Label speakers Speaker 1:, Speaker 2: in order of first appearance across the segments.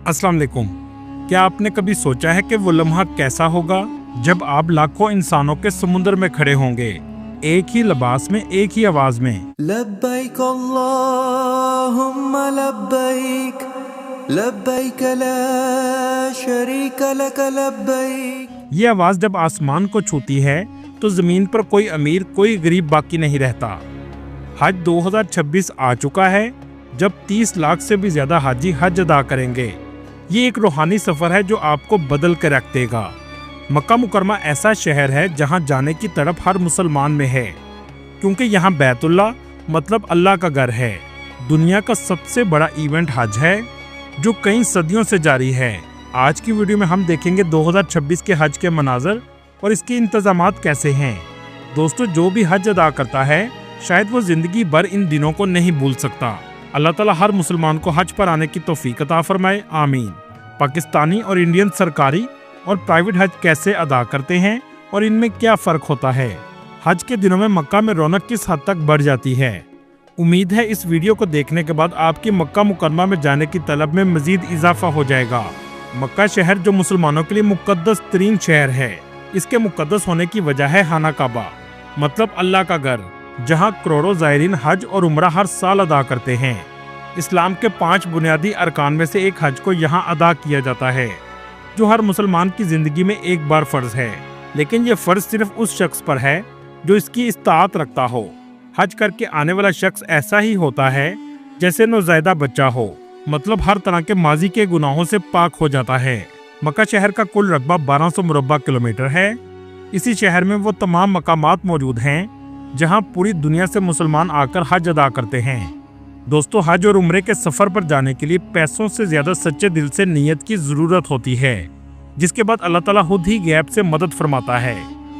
Speaker 1: अस्सलाम वालेकुम। क्या आपने कभी सोचा है कि वो लम्हा कैसा होगा जब आप लाखों इंसानों के समुद्र में खड़े होंगे, एक ही लिबास में, एक ही आवाज में?
Speaker 2: लब्बैक अल्लाहुम्मा लब्बैक, लब्बैक ला शरीक लक लब्बैक।
Speaker 1: ये आवाज जब आसमान को छूती है तो जमीन पर कोई अमीर कोई गरीब बाकी नहीं रहता। हज 2026 आ चुका है, जब 30 लाख से भी ज्यादा हाजी हज अदा करेंगे। ये एक रूहानी सफर है जो आपको बदल कर रख देगा। मक्का मुकरमा ऐसा शहर है जहां जाने की तड़प हर मुसलमान में है, क्योंकि यहाँ बैतुल्लाह मतलब अल्लाह का घर है। दुनिया का सबसे बड़ा इवेंट हज है जो कई सदियों से जारी है। आज की वीडियो में हम देखेंगे 2026 के हज के मनाजर और इसके इंतजामात कैसे हैं। दोस्तों, जो भी हज अदा करता है शायद वो जिंदगी भर इन दिनों को नहीं भूल सकता। अल्लाह ताला हर मुसलमान को हज पर आने की तौफीक अता फरमाए, आमीन। पाकिस्तानी और इंडियन सरकारी और प्राइवेट हज कैसे अदा करते हैं और इनमें क्या फ़र्क होता है? हज के दिनों में मक्का में रौनक किस हद तक बढ़ जाती है? उम्मीद है इस वीडियो को देखने के बाद आपकी मक्का मुकरमा में जाने की तलब में मजीद इजाफा हो जाएगा। मक्का शहर जो मुसलमानों के लिए मुकद्दस तरीन शहर है, इसके मुकद्दस होने की वजह है खाना काबा मतलब अल्लाह का घर, जहाँ करोड़ों ज़ायरीन हज और उम्रा हर साल अदा करते हैं। इस्लाम के 5 बुनियादी अरकान में से एक हज को यहाँ अदा किया जाता है, जो हर मुसलमान की ज़िंदगी में एक बार फ़र्ज है। लेकिन ये फ़र्ज सिर्फ उस शख्स पर है जो इसकी इस्तात रखता हो। हज करके आने वाला शख्स ऐसा ही होता है जैसे नौज़ायदा बच्चा हो, मतलब हर तरह के माजी के गुनाहों से पाक हो जाता है। मक्का शहर का कुल रकबा 1200 मुरब्बा किलोमीटर है। इसी शहर में वो तमाम मकामात मौजूद हैं जहां पूरी दुनिया से मुसलमान आकर हज अदा करते हैं। दोस्तों, हज और उम्रे के सफ़र पर जाने के लिए पैसों से ज़्यादा सच्चे दिल से नीयत की ज़रूरत होती है, जिसके बाद अल्लाह ताला खुद ही गैब से मदद फरमाता है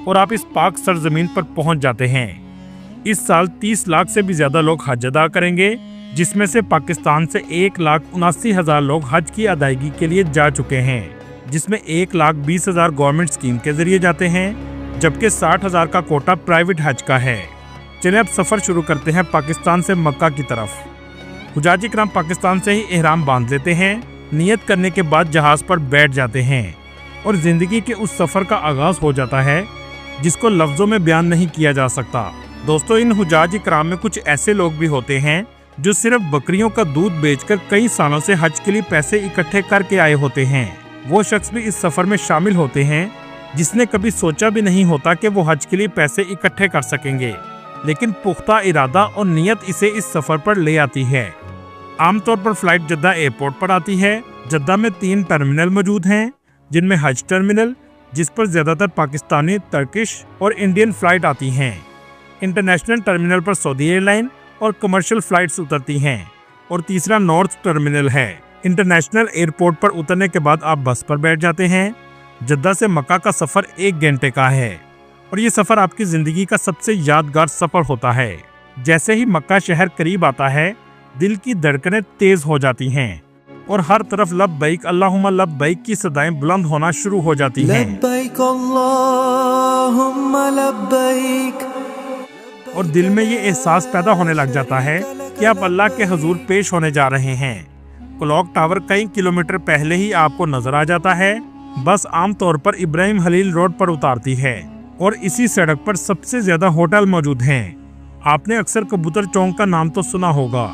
Speaker 1: और आप इस पाक सरजमीन पर पहुंच जाते हैं। इस साल 30 लाख से भी ज़्यादा लोग हज अदा करेंगे, जिसमें से पाकिस्तान से 1,79,000 लोग हज की अदायगी के लिए जा चुके हैं, जिसमें 1,20,000 गवर्नमेंट स्कीम के जरिए जाते हैं, जबकि 60,000 का कोटा प्राइवेट हज का है। चलिए अब सफ़र शुरू करते हैं पाकिस्तान से मक्का की तरफ। हुजाज इकराम पाकिस्तान से ही एहराम बांध लेते हैं, नियत करने के बाद जहाज़ पर बैठ जाते हैं और ज़िंदगी के उस सफ़र का आगाज़ हो जाता है जिसको लफ्ज़ों में बयान नहीं किया जा सकता। दोस्तों, इन हुजाज इकराम में कुछ ऐसे लोग भी होते हैं जो सिर्फ बकरियों का दूध बेचकर कई सालों से हज के लिए पैसे इकट्ठे करके आए होते हैं। वो शख्स भी इस सफ़र में शामिल होते हैं जिसने कभी सोचा भी नहीं होता कि वो हज के लिए पैसे इकट्ठे कर सकेंगे, लेकिन पुख्ता इरादा और नियत इसे इस सफ़र पर ले आती है। आमतौर पर फ़्लाइट जद्दा एयरपोर्ट पर आती है। जद्दा में 3 टर्मिनल मौजूद हैं, जिनमें हज टर्मिनल, जिस पर ज़्यादातर पाकिस्तानी, टर्किश और इंडियन फ़्लाइट आती हैं। इंटरनेशनल टर्मिनल पर सऊदी एयरलाइन और कमर्शियल फ़्लाइट्स उतरती हैं, और तीसरा नॉर्थ टर्मिनल है। इंटरनेशनल एयरपोर्ट पर उतरने के बाद आप बस पर बैठ जाते हैं। जद्दा से मक्का का सफ़र 1 घंटे का है और ये सफ़र आपकी ज़िंदगी का सबसे यादगार सफ़र होता है। जैसे ही मक्का शहर करीब आता है, दिल की धड़कनें तेज़ हो जाती हैं और हर तरफ लब्बैक अल्लाहुम्मा लब्बैक की सदाएं बुलंद होना शुरू हो जाती हैं।
Speaker 2: लब्बैक अल्लाहुम्मा लब्बैक।
Speaker 1: और दिल में ये एहसास पैदा होने लग जाता है कि आप अल्लाह के हुजूर पेश होने जा रहे हैं। क्लॉक टावर कई किलोमीटर पहले ही आपको नजर आ जाता है। बस आमतौर पर इब्राहिम खलील रोड पर उतारती है और इसी सड़क पर सबसे ज्यादा होटल मौजूद हैं। आपने अक्सर कबूतर चौक का नाम तो सुना होगा,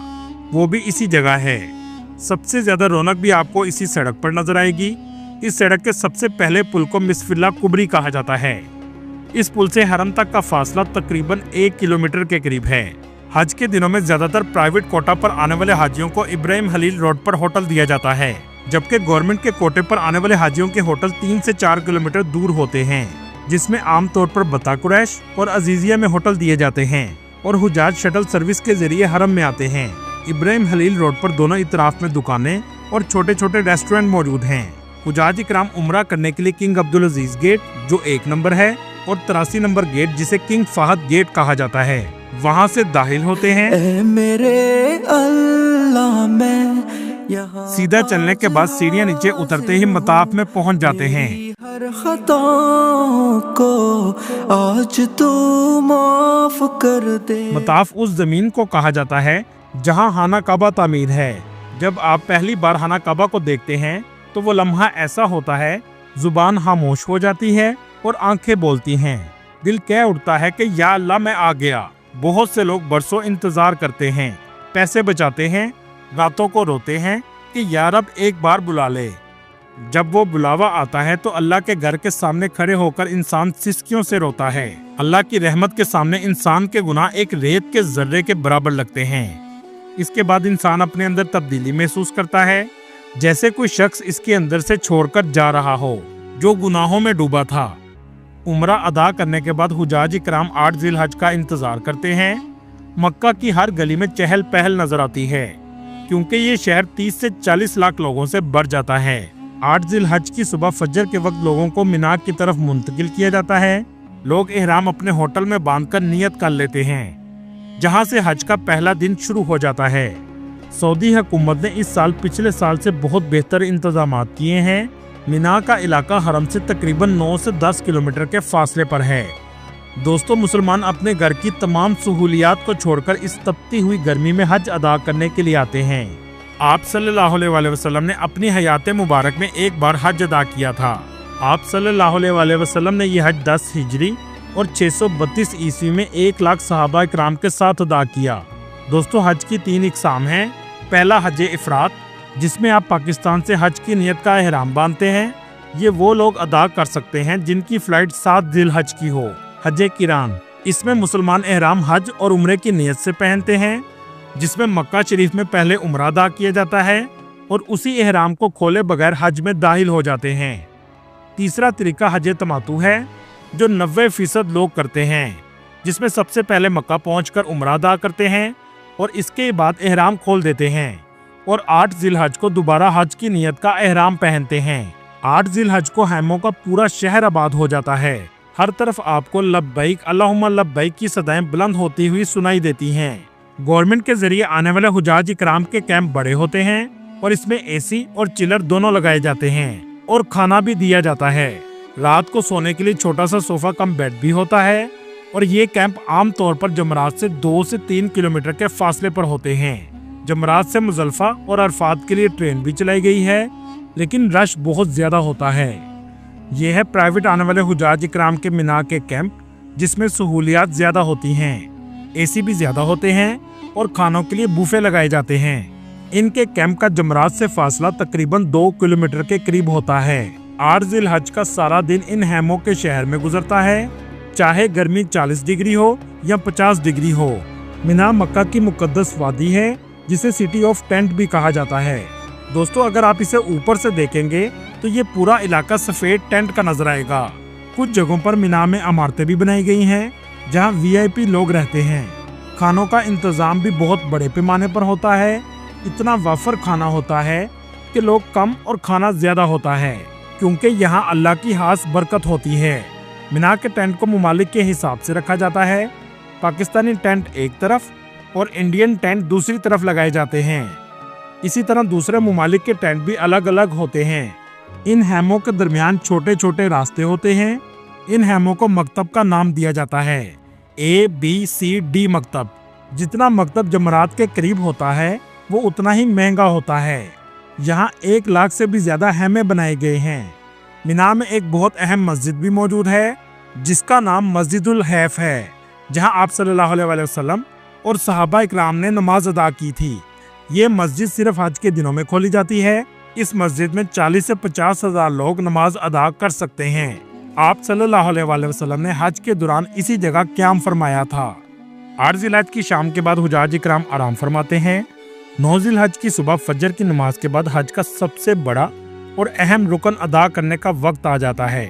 Speaker 1: वो भी इसी जगह है। सबसे ज्यादा रौनक भी आपको इसी सड़क पर नजर आएगी। इस सड़क के सबसे पहले पुल को मिसफिल्ला कुबरी कहा जाता है। इस पुल से हरम तक का फासला तकरीबन 1 किलोमीटर के करीब है। हज के दिनों में ज्यादातर प्राइवेट कोटा पर आने वाले हाजियों को इब्राहिम खलील रोड पर होटल दिया जाता है, जबकि गवर्नमेंट के कोटे पर आने वाले हाजियों के होटल 3 से 4 किलोमीटर दूर होते हैं, जिसमें आमतौर पर बता कुरैश और अजीजिया में होटल दिए जाते हैं और हुजाज शटल सर्विस के जरिए हरम में आते हैं। इब्राहिम खलील रोड पर दोनों इतराफ में दुकानें और छोटे छोटे रेस्टोरेंट मौजूद हैं। हुजाज इकराम उम्रा करने के लिए किंग अब्दुल अजीज गेट, जो 1 नंबर है, और 83 नंबर गेट, जिसे किंग फहद गेट कहा जाता है, वहाँ से दाखिल होते हैं।
Speaker 2: मेरे अल्लाह में
Speaker 1: सीधा चलने के बाद सीढ़ियाँ नीचे उतरते ही मताफ में पहुँच जाते हैं।
Speaker 2: हर खताओं को आज तू माफ कर दे।
Speaker 1: मताफ उस जमीन को कहा जाता है जहाँ खाना काबा तामीर है, जब आप पहली बार खाना काबा को देखते हैं तो वो लम्हा ऐसा होता है, जुबान खामोश हो जाती है और आंखें बोलती हैं। दिल कह उठता है कि या अल्लाह मैं आ गया। बहुत से लोग बरसों इंतजार करते हैं, पैसे बचाते हैं, रातों को रोते हैं कि या रब एक बार बुला ले। जब वो बुलावा आता है तो अल्लाह के घर के सामने खड़े होकर इंसान सिसकियों से रोता है। अल्लाह की रहमत के सामने इंसान के गुनाह एक रेत के जर्रे के बराबर लगते हैं। इसके बाद इंसान अपने अंदर तब्दीली महसूस करता है, जैसे कोई शख्स इसके अंदर से छोड़कर जा रहा हो जो गुनाहों में डूबा था। उम्रा अदा करने के बाद हुजाज इकराम 8 जिलहज का इंतजार करते हैं। मक्का की हर गली में चहल पहल नजर आती है, क्योंकि ये शहर 30 से 40 लाख लोगों से भर जाता है। 8 जिलहज की सुबह फजर के वक्त लोगों को मीना की तरफ मुंतकिल किया जाता है। लोग एहराम अपने होटल में बांधकर नियत कर लेते हैं, जहां से हज का पहला दिन शुरू हो जाता है। सऊदी हुकूमत ने इस साल पिछले साल से बहुत बेहतर इंतजाम किए हैं। मीना का इलाका हरम से तकरीबन 9 से 10 किलोमीटर के फासले पर है। दोस्तों, मुसलमान अपने घर की तमाम सहूलियात को छोड़कर इस तपती हुई गर्मी में हज अदा करने के लिए आते हैं। आप सल्लल्लाहु अलैहि वसल्लम ने अपनी हयात मुबारक में एक बार हज अदा किया था। आप सल्लल्लाहु अलैहि वसल्लम ने यह हज 10 हिजरी और 632 ईस्वी में 1 लाख सहाबा इकराम के साथ अदा किया। दोस्तों, हज की 3 इकसाम हैं। पहला हज इफरात, जिसमें आप पाकिस्तान से हज की नियत का एहराम बांधते हैं। ये वो लोग अदा कर सकते हैं जिनकी फ्लाइट 7 जिलहज की हो। हज किरान, इसमें मुसलमान एहराम हज और उम्रे की नियत से पहनते हैं, जिसमें मक्का शरीफ में पहले उम्रा अदा किया जाता है और उसी एहराम को खोले बगैर हज में दाखिल हो जाते हैं। तीसरा तरीका हज तमातु है, जो 90% लोग करते हैं, जिसमें सबसे पहले मक्का पहुंचकर उम्रा अदा करते हैं और इसके बाद एहराम खोल देते हैं और 8 जिलहज को दोबारा हज की नियत का एहराम पहनते हैं। 8 जिलहज को हैमों का पूरा शहर आबाद हो जाता है। हर तरफ आपको लब्बैक अल्लाहुम्मा लब्बैक की सदाएं बुलंद होती हुई सुनाई देती हैं। गवर्नमेंट के जरिए आने वाले हुजाज इकराम के कैंप बड़े होते हैं और इसमें एसी और चिलर दोनों लगाए जाते हैं और खाना भी दिया जाता है। रात को सोने के लिए छोटा सा सोफा कम बेड भी होता है और ये कैंप आमतौर पर जमरात से 2 से 3 किलोमीटर के फासले पर होते हैं। जमरात से मुजल्फा और अरफात के लिए ट्रेन भी चलाई गई है, लेकिन रश बहुत ज्यादा होता है। ये है प्राइवेट आने वाले हुजाज इकराम के मीना के कैंप, जिसमें सहूलियात ज्यादा होती हैं, एसी भी ज्यादा होते हैं और खानों के लिए बुफे लगाए जाते हैं। इनके कैंप का जमरात से फासला तकरीबन 2 किलोमीटर के करीब होता है। 8 जिलहज का सारा दिन इन हैमों के शहर में गुजरता है, चाहे गर्मी 40 डिग्री हो या 50 डिग्री हो। मीना मक्का की मुकद्दस वादी है, जिसे सिटी ऑफ टेंट भी कहा जाता है। दोस्तों, अगर आप इसे ऊपर से देखेंगे तो ये पूरा इलाका सफेद टेंट का नजर आएगा। कुछ जगहों पर मीना में इमारतें भी बनाई गई हैं, जहां वीआईपी लोग रहते हैं। खानों का इंतजाम भी बहुत बड़े पैमाने पर होता है। इतना वाफर खाना होता है कि लोग कम और खाना ज्यादा होता है, क्योंकि यहाँ अल्लाह की खास बरकत होती है। मीना के टेंट को ममालिक के हिसाब से रखा जाता है। पाकिस्तानी टेंट एक तरफ और इंडियन टेंट दूसरी तरफ लगाए जाते हैं। इसी तरह दूसरे ममालिक के टेंट भी अलग अलग होते हैं। इन हैमों के दरमियान छोटे छोटे रास्ते होते हैं। इन हैमों को मकतब का नाम दिया जाता है, ABCD मकतब। जितना मकतब जमरात के करीब होता है वो उतना ही महंगा होता है। यहाँ 1 लाख से भी ज्यादा हैमे बनाए गए हैं। मीना में एक बहुत अहम मस्जिद भी मौजूद है, जिसका नाम मस्जिदुल हैफ है, जहाँ आप सल्लल्लाहु अलैहि वसल्लम और सहाबा इकराम ने नमाज अदा की थी। ये मस्जिद सिर्फ हज के दिनों में खोली जाती है। इस मस्जिद में 40 से 50 हजार लोग नमाज अदा कर सकते हैं। आप सल्लल्लाहु अलैहि वसल्लम ने हज के दौरान इसी जगह क़याम फरमाया था। 8 जिलहज की शाम के बाद हुजाज इकराम आराम फरमाते हैं। 9 जिलहज की सुबह फजर की नमाज के बाद हज का सबसे बड़ा और अहम रुकन अदा करने का वक्त आ जाता है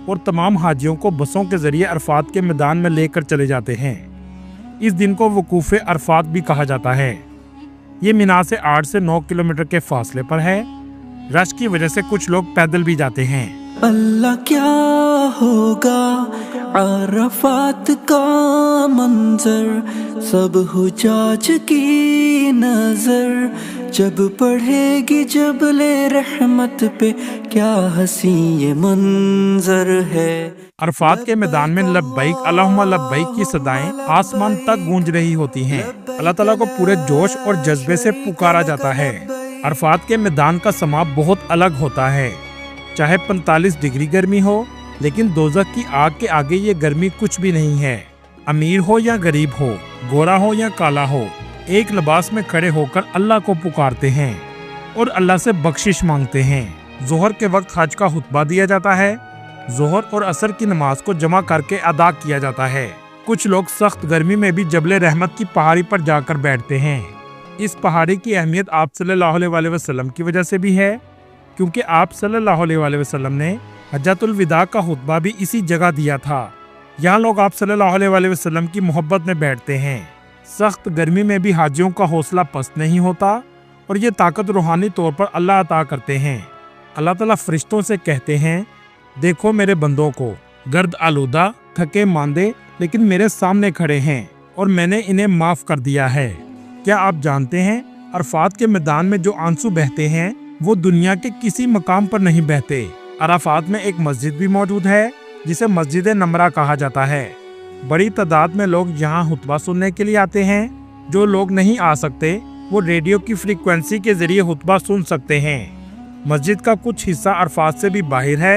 Speaker 1: और तमाम हाजियों को बसों के जरिए अरफात के मैदान में लेकर चले जाते हैं। इस दिन को वकूफ़े अरफात भी कहा जाता है। ये मीना से 8 से 9 किलोमीटर के फासले पर है। रश की वजह से कुछ लोग पैदल भी जाते हैं।
Speaker 2: अल्लाह क्या होगा अरफात का मंजर, सब हुजाज की नजर जब पढ़ेगी जबले रहमत पे, क्या हसी ये मंजर है।
Speaker 1: अरफात के मैदान में लब्बैक अल्लाहुम्मा लब्बैक की सदाएं आसमान तक गूंज रही होती हैं। अल्लाह ताला को पूरे जोश और जज्बे से पुकारा जाता है। अरफात के मैदान का समा बहुत अलग होता है। चाहे 45 डिग्री गर्मी हो, लेकिन दोज़ख की आग के आगे ये गर्मी कुछ भी नहीं है। अमीर हो या गरीब हो, गोरा हो या काला हो, एक लिबास में खड़े होकर अल्लाह को पुकारते हैं और अल्लाह से बख्शिश मांगते हैं। जोहर के वक्त हज का खुतबा दिया जाता है। जोहर और असर की नमाज को जमा करके अदा किया जाता है। कुछ लोग सख्त गर्मी में भी जबल रहमत की पहाड़ी पर जाकर बैठते हैं। इस पहाड़ी की अहमियत आप सल्लल्लाहु अलैहि वसल्लम की वजह से भी है, क्योंकि आप सल्लल्लाहु अलैहि वसल्लम ने हज्जतुल विदा का खुतबा भी इसी जगह दिया था। यहाँ लोग आप सल्लल्लाहु अलैहि वसल्लम की मोहब्बत में बैठते हैं। सख्त गर्मी में भी हाजियों का हौसला पस्त नहीं होता और ये ताकत रूहानी तौर पर अल्लाह अता करते हैं। अल्लाह ताला फरिश्तों से कहते हैं, देखो मेरे बंदों को गर्द आलूदा, थके मांदे, लेकिन मेरे सामने खड़े हैं और मैंने इन्हें माफ कर दिया है। क्या आप जानते हैं अरफात के मैदान में जो आंसू बहते हैं वो दुनिया के किसी मकाम पर नहीं बहते। अरफात में एक मस्जिद भी मौजूद है जिसे मस्जिद नमरा कहा जाता है। बड़ी तादाद में लोग यहाँ खुतबा सुनने के लिए आते हैं। जो लोग नहीं आ सकते वो रेडियो की फ्रीक्वेंसी के जरिए खुतबा सुन सकते हैं। मस्जिद का कुछ हिस्सा अरफात से भी बाहर है।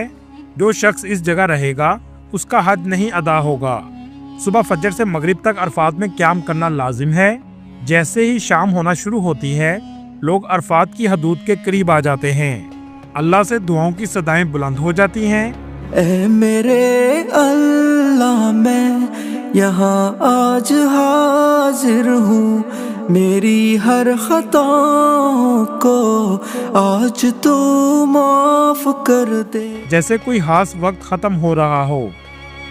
Speaker 1: जो शख्स इस जगह रहेगा उसका हज नहीं अदा होगा। सुबह फजर से मगरिब तक अरफात में क़याम करना लाजिम है। जैसे ही शाम होना शुरू होती है लोग अरफात की हदूद के करीब आ जाते हैं। अल्लाह से दुआओं की सदाएं बुलंद हो जाती हैं।
Speaker 2: ऐ मेरे अल्लाह, मैं यहाँ आज हाजिर हूँ, मेरी हर खताओं को आज तू माफ कर दे।
Speaker 1: जैसे कोई खास वक्त खत्म हो रहा हो,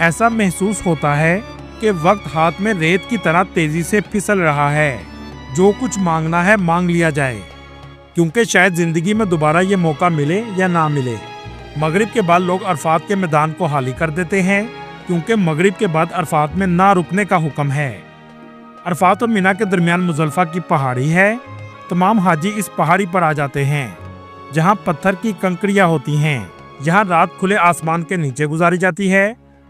Speaker 1: ऐसा महसूस होता है कि वक्त हाथ में रेत की तरह तेजी से फिसल रहा है। जो कुछ मांगना है मांग लिया जाए, क्योंकि शायद जिंदगी में दोबारा ये मौका मिले या ना मिले। मगरिब के बाद लोग अरफात के मैदान को खाली कर देते हैं, क्योंकि मगरिब के बाद अरफात में ना रुकने का हुक्म है। अरफात और मिना के दरमियान मुजल्फा की पहाड़ी है। तमाम हाजी इस पहाड़ी पर आ जाते हैं, जहाँ पत्थर की कंकड़ियाँ होती हैं। यहाँ रात खुले आसमान के नीचे गुजारी जाती है।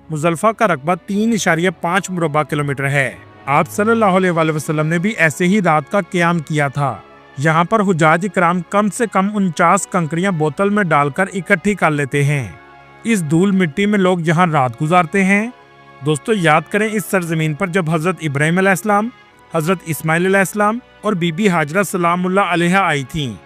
Speaker 1: मुजल्फा का रकबा 3.5 मुरबा किलोमीटर है। आप सल्लल्लाहु अलैहि वसल्लम ने भी ऐसे ही रात का क़याम किया था। यहाँ पर हुजाज इकराम कम से कम 49 कंकड़ियाँ बोतल में डालकर इकट्ठी कर लेते हैं। इस धूल मिट्टी में लोग यहाँ रात गुजारते हैं। दोस्तों, याद करें इस सरजमीन पर जब हजरत इब्राहिम अलैहिस्सलाम, हजरत इस्माइल अलैहिस्सलाम और बीबी हाजरा सलामुल्लाह अलैहा आई थीं,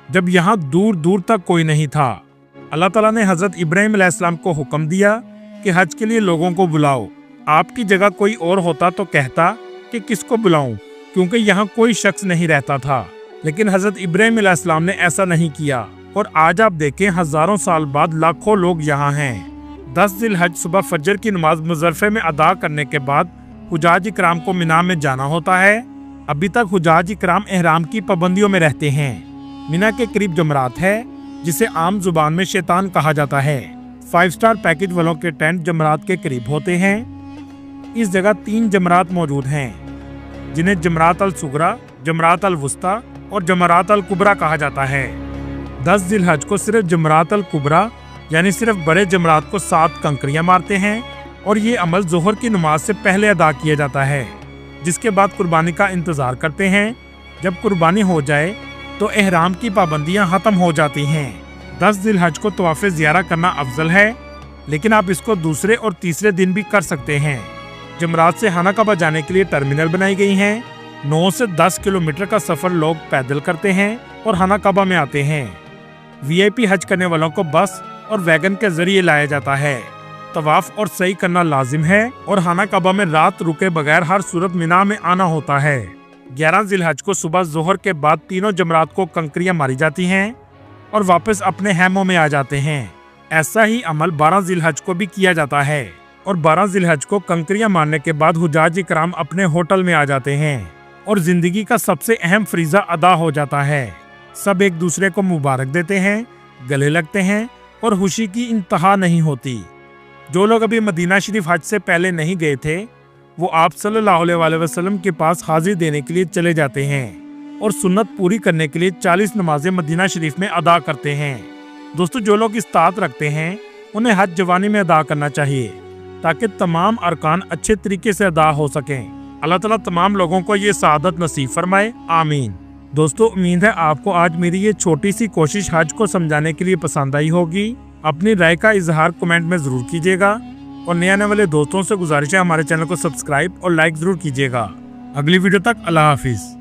Speaker 1: जब यहाँ दूर दूर तक कोई नहीं था। अल्लाह ताला ने हजरत इब्राहिम अलैहिस्सलाम को हुक्म दिया कि हज के लिए लोगों को बुलाओ। आपकी जगह कोई और होता तो कहता कि किसको बुलाऊं, क्योंकि यहाँ कोई शख्स नहीं रहता था। लेकिन हजरत इब्राहिम अलैहिस्सलाम ने ऐसा नहीं किया और आज आप देखें हजारों साल बाद लाखों लोग यहाँ हैं। 10 जिलहज सुबह फजर की नमाज मुजल्फे में अदा करने के बाद हुजाज इकराम को मिना में जाना होता है। अभी तक हुजाज इकराम एहराम की पाबंदियों में रहते हैं। मिना के करीब जमरात है, जिसे आम जुबान में शैतान कहा जाता है। 5 स्टार पैकेज वालों के टेंट जमरात के करीब होते हैं। इस जगह 3 जमरात मौजूद हैं, जिन्हें जमरात अल सुगरा, जमरात अल वुस्ता और जमरात अल कुबरा कहा जाता है। 10 जिलहज को सिर्फ जमरात अल कुबरा यानी सिर्फ बड़े जमरात को 7 कंकड़ियां मारते हैं और ये अमल जोहर की नमाज से पहले अदा किया जाता है, जिसके बाद कुर्बानी का इंतजार करते हैं। जब कुर्बानी हो जाए तो एहराम की पाबंदियां खत्म हो जाती हैं। 10 जिलहज को तवाफ़ ज़ियारा करना अफजल है, लेकिन आप इसको दूसरे और तीसरे दिन भी कर सकते हैं। जमरात से खाना काबा जाने के लिए टर्मिनल बनाई गई हैं। 9 से 10 किलोमीटर का सफर लोग पैदल करते हैं और खाना काबा में आते हैं। वीआईपी हज करने वालों को बस और वैगन के जरिए लाया जाता है। तवाफ और सही करना लाजिम है और खाना काबा में रात रुके बगैर हर सूरत मिना में आना होता है। 11 जिलहज को सुबह जोहर के बाद तीनों जमरात को कंकड़ियां मारी जाती हैं और वापस अपने हैमों में आ जाते हैं। ऐसा ही अमल 12 जिलहज को भी किया जाता है और 12 जिलहज को कंकड़ियां मारने के बाद हुजाज इकराम अपने होटल में आ जाते हैं और जिंदगी का सबसे अहम फरीजा अदा हो जाता है। सब एक दूसरे को मुबारक देते हैं, गले लगते हैं और खुशी की इंतहा नहीं होती। जो लोग अभी मदीना शरीफ हज से पहले नहीं गए थे, वो आप सल्लल्लाहु अलैहि वसल्लम के पास हाजिर देने के लिए चले जाते हैं और सुन्नत पूरी करने के लिए 40 नमाजें मदीना शरीफ में अदा करते हैं। दोस्तों, जो लोग इस्तात रखते हैं उन्हें हज जवानी में अदा करना चाहिए, ताकि तमाम अरकान अच्छे तरीके से अदा हो सकें। अल्लाह ताला तमाम लोगों को ये सआदत नसीब फरमाए, आमीन। दोस्तों उम्मीद है आपको आज मेरी ये छोटी सी कोशिश हज को समझाने के लिए पसंद आई होगी। अपनी राय का इजहार कमेंट में जरूर कीजिएगा और नए आने वाले दोस्तों से गुजारिश है हमारे चैनल को सब्सक्राइब और लाइक जरूर कीजिएगा। अगली वीडियो तक अल्लाह हाफिज।